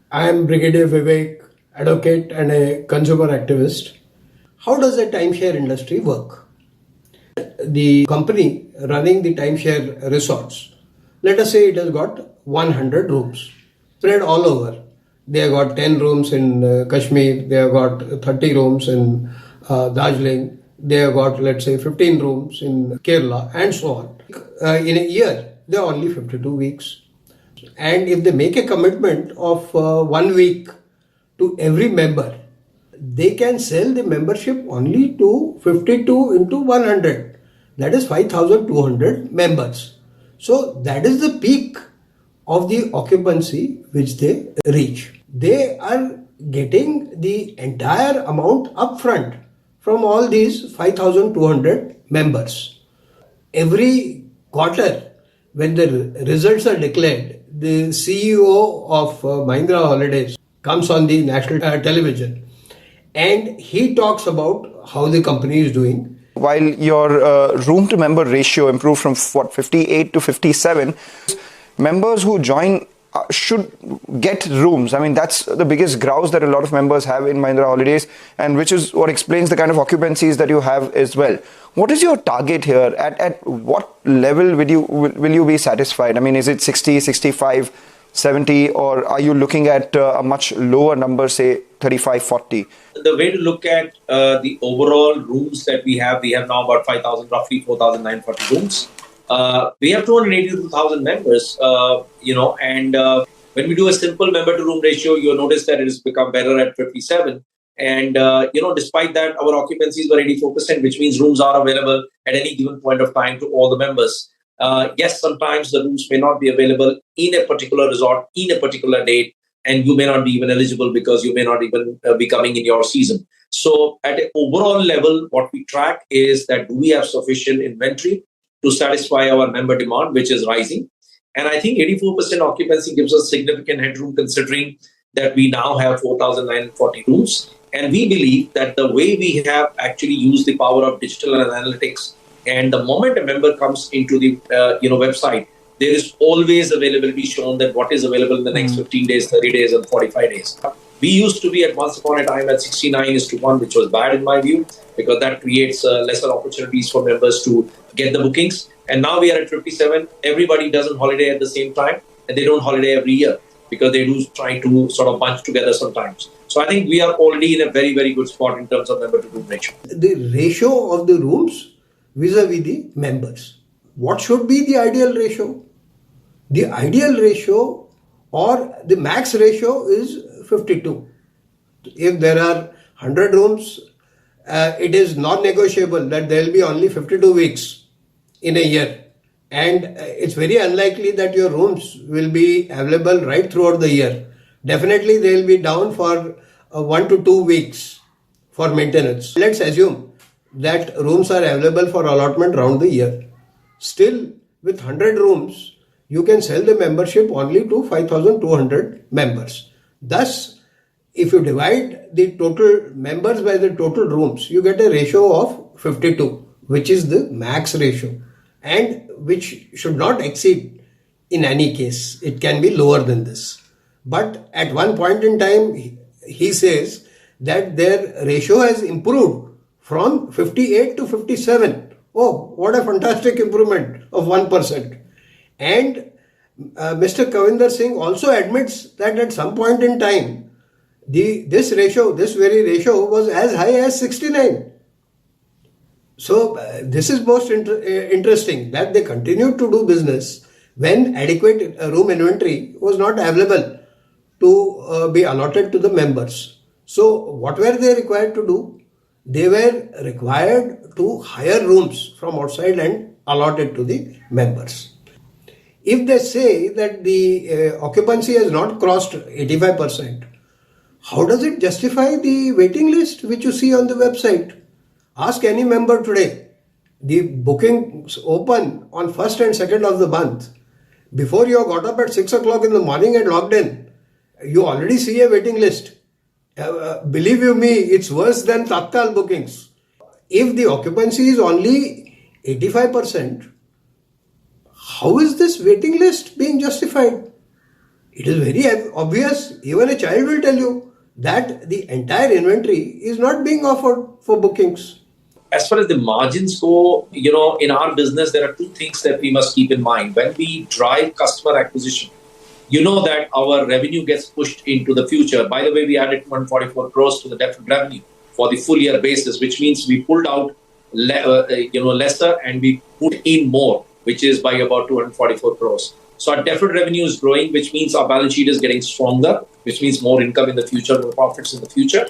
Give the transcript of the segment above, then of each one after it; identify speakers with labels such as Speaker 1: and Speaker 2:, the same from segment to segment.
Speaker 1: I am Brigadier Vivek, advocate and a consumer activist. How does the timeshare industry work? The company running the timeshare resorts, let us say it has got 100 rooms spread all over. They have got 10 rooms in Kashmir, they have got 30 rooms in Darjeeling, they have got, let's say, 15 rooms in Kerala, and so on. In a year, there are only 52 weeks. And if they make a commitment of 1 week to every member, they can sell the membership only to 52 into 100. That is 5,200 members. So that is the peak of the occupancy which they reach. They are getting the entire amount upfront from all these 5,200 members. Every quarter, when the results are declared, the CEO of Mahindra Holidays comes on the national television and he talks about how the company is doing.
Speaker 2: While your room to member ratio improved from 58 to 57, members who join should get rooms. I mean, that's the biggest grouse that a lot of members have in Mahindra Holidays, and which is what explains the kind of occupancies that you have as well. What is your target here? At what level will you be satisfied? I mean, is it 60, 65, 70, or are you looking at a much lower number, say 35, 40?
Speaker 3: The way to look at the overall rooms that we have now about 5,000, roughly 4,940 rooms. We have 282,000 members, and when we do a simple member to room ratio, you'll notice that it has become better at 57. And, despite that, our occupancies were 84%, which means rooms are available at any given point of time to all the members. Yes, sometimes the rooms may not be available in a particular resort, in a particular date, and you may not be even eligible because you may not even be coming in your season. So at an overall level, what we track is that do we have sufficient inventory to satisfy our member demand, which is rising. And I think 84% occupancy gives us significant headroom considering that we now have 4,940 rooms. And we believe that the way we have actually used the power of digital and analytics, and the moment a member comes into the website, there is always availability shown that what is available in the next 15 days, 30 days, and 45 days. We used to be at once upon a time at 69:1, which was bad in my view, because that creates lesser opportunities for members to get the bookings. And now we are at 57. Everybody doesn't holiday at the same time, and they don't holiday every year because they do try to sort of bunch together sometimes. So I think we are already in a very, very good spot in terms of member to room ratio.
Speaker 1: The ratio of the rooms vis-a-vis the members. What should be the ideal ratio? The ideal ratio or the max ratio is 52. If there are 100 rooms, it is non-negotiable that there will be only 52 weeks in a year. And it's very unlikely that your rooms will be available right throughout the year. Definitely they will be down for 1 to 2 weeks for maintenance. Let's assume that rooms are available for allotment round the year. Still, with 100 rooms, you can sell the membership only to 5,200 members. Thus, if you divide the total members by the total rooms, you get a ratio of 52, which is the max ratio, and which should not exceed in any case. It can be lower than this. But at one point in time, he says that their ratio has improved from 58 to 57. Oh, what a fantastic improvement of 1%. And Mr. Kavinder Singh also admits that at some point in time, this very ratio was as high as 69. So this is most interesting that they continued to do business when adequate room inventory was not available to be allotted to the members. So what were they required to do? They were required to hire rooms from outside and allot it to the members. If they say that the occupancy has not crossed 85%, how does it justify the waiting list which you see on the website? Ask any member today. The bookings open on 1st and 2nd of the month. Before you have got up at 6 o'clock in the morning and logged in, you already see a waiting list. Believe you me, it's worse than Tatkal bookings. If the occupancy is only 85%, how is this waiting list being justified? It is very obvious. Even a child will tell you that the entire inventory is not being offered for bookings.
Speaker 3: As far as the margins go, in our business, there are two things that we must keep in mind. When we drive customer acquisition, you know that our revenue gets pushed into the future. By the way, we added 144 crores to the deferred revenue for the full year basis, which means we pulled out lesser and we put in more, which is by about 244 crores. So our deferred revenue is growing, which means our balance sheet is getting stronger, which means more income in the future, more profits in the future.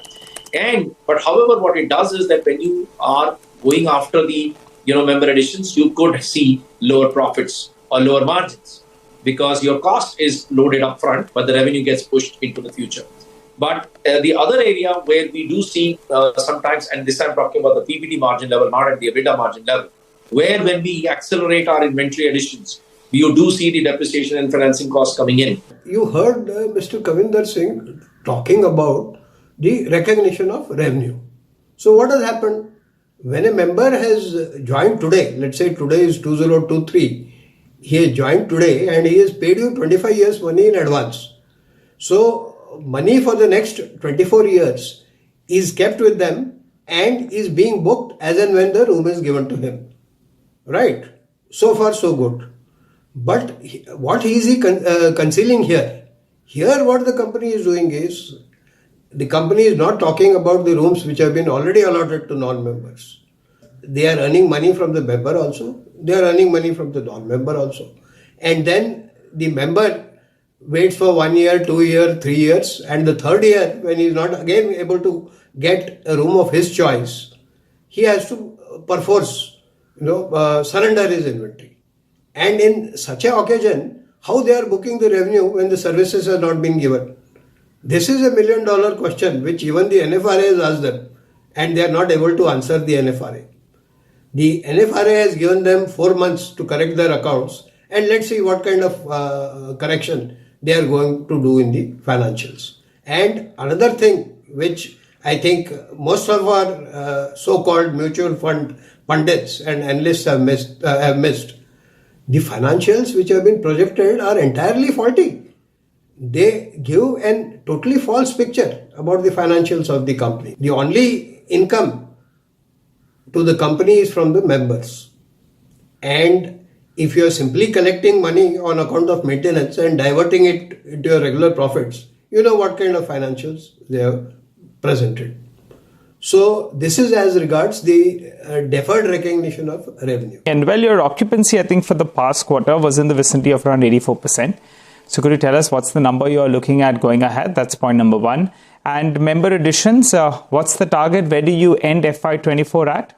Speaker 3: But however, what it does is that when you are going after the member additions, you could see lower profits or lower margins because your cost is loaded up front, but the revenue gets pushed into the future. But the other area where we do see sometimes, and this I'm talking about the PBT margin level, not at the EBITDA margin level, where when we accelerate our inventory additions, you do see the depreciation and financing costs coming in.
Speaker 1: You heard Mr. Kavinder Singh talking about the recognition of revenue. So what has happened? When a member has joined today, let's say today is 2023, he has joined today and he has paid you 25 years money in advance. So money for the next 24 years is kept with them and is being booked as and when the room is given to him. Right? So far so good. But what is he concealing here? Here what the company is doing is, the company is not talking about the rooms which have been already allotted to non-members. They are earning money from the member also. They are earning money from the non-member also. And then the member waits for 1 year, 2 years, 3 years, and the third year, when he is not again able to get a room of his choice, he has to perforce, surrender his inventory. And in such an occasion, how they are booking the revenue when the services have not been given? This is $1 million question which even the NFRA has asked them, and they are not able to answer the NFRA. The NFRA has given them 4 months to correct their accounts, and let's see what kind of correction they are going to do in the financials. And another thing which I think most of our so-called mutual fund pundits and analysts have missed, the financials which have been projected are entirely faulty. They give a totally false picture about the financials of the company. The only income to the company is from the members. And if you are simply collecting money on account of maintenance and diverting it into your regular profits, you know what kind of financials they have presented. So this is as regards the deferred recognition of revenue.
Speaker 4: And well, your occupancy, I think, for the past quarter was in the vicinity of around 84%. So could you tell us what's the number you're looking at going ahead? That's point number one. And member additions, what's the target? Where do you end FY24 at?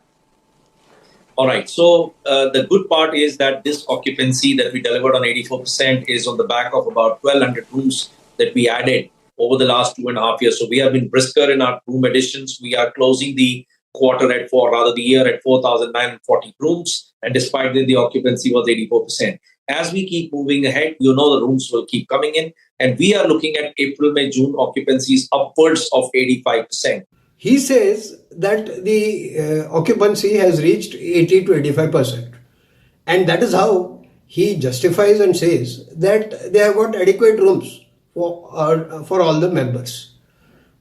Speaker 3: All right. So the good part is that this occupancy that we delivered on 84% is on the back of about 1,200 rooms that we added over the last 2.5 years. So we have been brisker in our room additions. We are closing the year at 4,940 rooms. And despite that, the occupancy was 84%. As we keep moving ahead, the rooms will keep coming in. And we are looking at April, May, June occupancies upwards of 85%.
Speaker 1: He says that the occupancy has reached 80 to 85%. And that is how he justifies and says that they have got adequate rooms for all the members.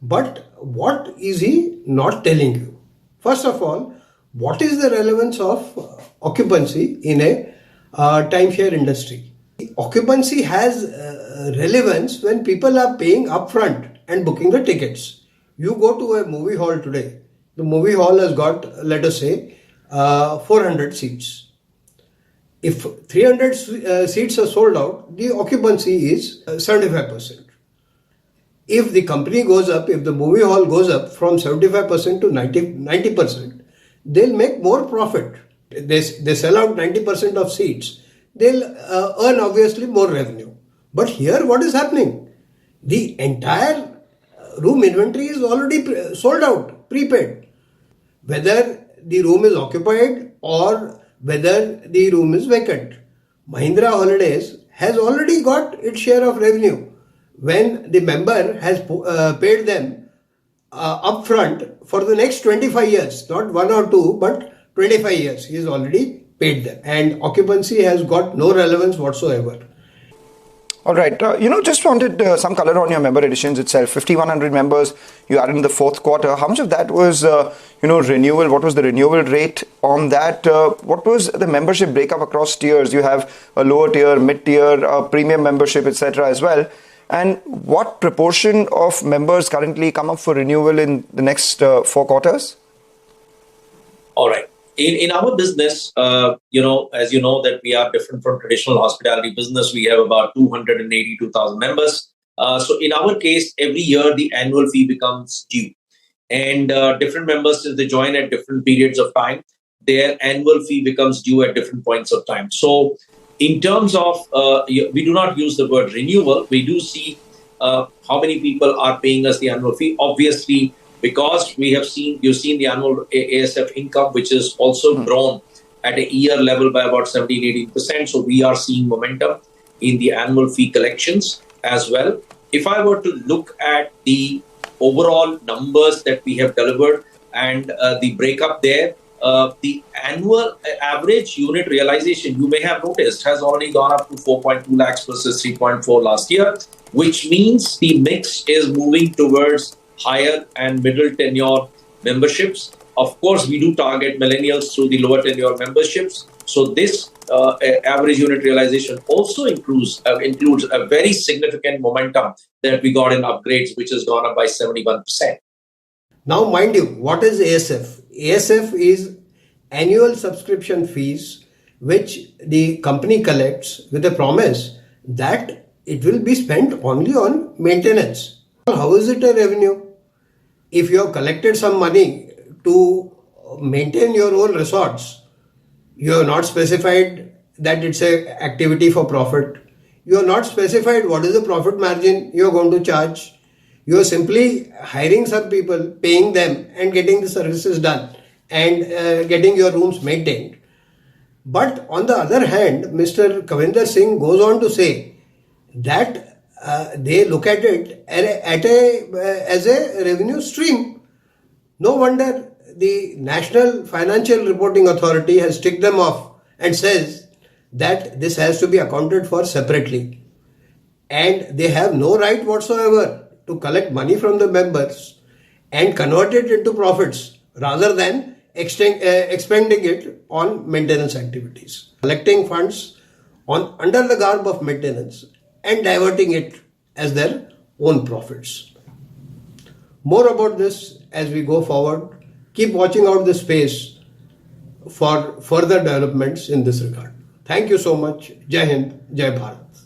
Speaker 1: But what is he not telling you? First of all, what is the relevance of occupancy in a timeshare industry? Occupancy has relevance when people are paying upfront and booking the tickets. You go to a movie hall today. The movie hall has got, let us say, 400 seats. If 300 seats are sold out, the occupancy is 75%. If the company goes up, if the movie hall goes up from 75% to 90%, they'll make more profit. They sell out 90% of seats. They'll earn obviously more revenue. But here what is happening? The entire room inventory is already sold out, prepaid. Whether the room is occupied or whether the room is vacant. Mahindra Holidays has already got its share of revenue when the member has paid them upfront for the next 25 years, not 1 or 2, but 25 years. He has already paid them, and occupancy has got no relevance whatsoever.
Speaker 2: All right. Just wanted some color on your member additions itself. 5,100 members you added in the fourth quarter. How much of that was, renewal? What was the renewal rate on that? What was the membership breakup across tiers? You have a lower tier, mid-tier, premium membership, etc. as well. And what proportion of members currently come up for renewal in the next 4 quarters?
Speaker 3: All right. In our business, as you know that we are different from traditional hospitality business. We have about 282,000 members. So in our case, every year the annual fee becomes due. And different members, since they join at different periods of time, their annual fee becomes due at different points of time. So in terms of, we do not use the word renewal. We do see how many people are paying us the annual fee. Obviously, because you've seen the annual ASF income, which is also grown at a year level by about 17-18%. So we are seeing momentum in the annual fee collections as well. If I were to look at the overall numbers that we have delivered and the breakup there, the annual average unit realization, you may have noticed, has already gone up to 4.2 lakhs versus 3.4 last year, which means the mix is moving towards higher and middle tenure memberships. Of course, we do target millennials through the lower tenure memberships. So this average unit realization also includes a very significant momentum that we got in upgrades, which has gone up by 71%.
Speaker 1: Now, mind you, what is ASF? ASF is annual subscription fees, which the company collects with a promise that it will be spent only on maintenance. How is it a revenue? If you have collected some money to maintain your own resorts, you have not specified that it's an activity for profit. You have not specified what is the profit margin you are going to charge. You are simply hiring some people, paying them and getting the services done and getting your rooms maintained. But on the other hand, Mr. Kavinder Singh goes on to say that they look at it as a revenue stream. No wonder the National Financial Reporting Authority has ticked them off and says that this has to be accounted for separately. And they have no right whatsoever to collect money from the members and convert it into profits rather than expending it on maintenance activities. Collecting funds under the garb of maintenance and diverting it as their own profits. More about this as we go forward. Keep watching out the space for further developments in this regard. Thank you so much. Jai Hind, Jai Bharat.